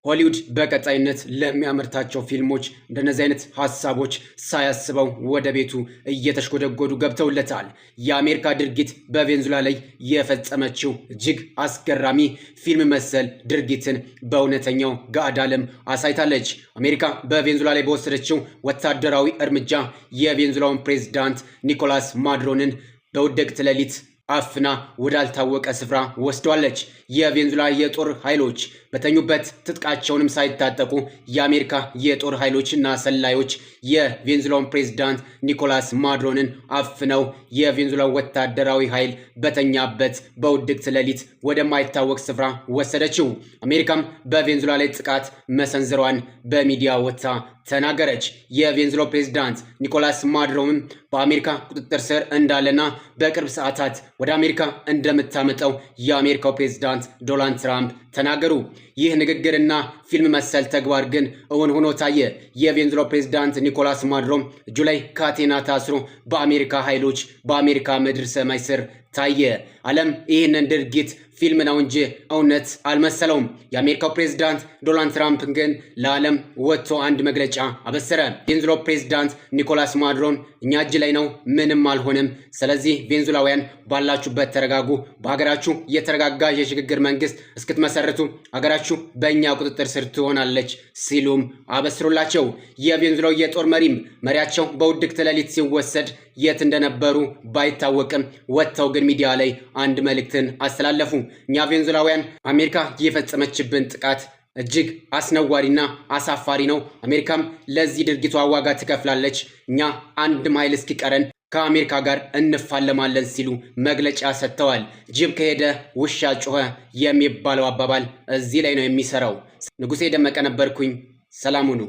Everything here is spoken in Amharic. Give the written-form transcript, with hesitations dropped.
ሆሊውድ በቀጣይነት ለሚያመርታቸው ፊልሞች እንደነዚህ አይነት ሐሳቦች ሳያስበው ወደ ቤቱ እየተሽጎደጎዱ ገብተውለታል። የአሜሪካ ድርጊት በቬንዙዌላ ላይ የፈጸመችው እጅግ አስገራሚ ፊልም መሰል ድርጊትን በእውነተኛው ገሃድ ዓለም አሳይታለች። አሜሪካ በቬንዙዌላ ላይ በወሰደችው ወታደራዊ እርምጃ የቬንዙዌላውን ፕሬዝዳንት ኒኮላስ ማዱሮን በውድቅት ሌሊት አፍና ወዳልታወቀ ስፍራ ወስዷለች። የቬንዙዌላ የጦር ኃይሎች በተኙበት ትጥቃቸውንም ሳይታጠቁ የአሜሪካ የጦር ኃይሎችና ሰላዮች የቬንዙዌላውን ፕሬዝዳንት ኒኮላስ ማዱሮን አፍነው የቬንዙዌላ ወታደራዊ ኃይል በተኛበት በውድቅት ሌሊት ወደማይታወቅ ስፍራ ወሰደችው። አሜሪካም በቬንዙዌላ ላይ ጥቃት መሰንዘሯን በሚዲያ ወጥታ ተናገረች። የቬንዙዌላ ፕሬዝዳንት ኒኮላስ ማዱሮን በአሜሪካ ቁጥጥር ስር እንዳለና በቅርብ ሰዓታት ወደ አሜሪካ እንደምታመጣው የአሜሪካው ፕሬዝዳንት ዶናልድ ትራምፕ ተናገሩ። ይህ ንግግርና ፊልም መሰል ተግባር ግን እውን ሆኖ ታየ። የቬንዙዌላ ፕሬዝዳንት ኒኮላስ ማዱሮን እጁ ላይ ካቴና ታስሮ በአሜሪካ ኃይሎች በአሜሪካ ምድር ሰማይ ስር ታየ። ዓለም ይህንን ድርጊት ፊልም ነው እንጂ እውነት አልመሰለውም። የአሜሪካው ፕሬዝዳንት ዶናልድ ትራምፕ ግን ለዓለም ወጥቶ አንድ መግለጫ አበሰረ። ቬንዙዌላ ፕሬዝዳንት ኒኮላስ ማዱሮን እኛ እጅ ላይ ነው፣ ምንም አልሆንም። ስለዚህ ቬንዙዌላውያን ባላችሁበት ተረጋጉ፣ በሀገራችሁ የተረጋጋ የሽግግር መንግስት እስክትመሰርቱ ሀገራችሁ በእኛ ቁጥጥር ስር ትሆናለች ሲሉም አበስሮላቸው። የቬንዙዌላው የጦር መሪያቸው በውድቅት ሌሊት ሲወሰድ የት እንደነበሩ ባይታወቅም ወጥተው ግን ሚዲያ ላይ አንድ መልእክትን አስተላለፉ። እኛ ቬንዙዌላውያን አሜሪካ የፈጸመችብን ጥቃት እጅግ አስነዋሪና አሳፋሪ ነው። አሜሪካም ለዚህ ድርጊቷ ዋጋ ትከፍላለች። እኛ አንድም ኃይል እስኪቀረን ከአሜሪካ ጋር እንፋለማለን ሲሉ መግለጫ ሰጥተዋል። ጅብ ከሄደ ውሻ ጮኸ የሚባለው አባባል እዚህ ላይ ነው የሚሰራው። ንጉሴ ደመቀ ነበርኩኝ። ሰላም ሁኑ።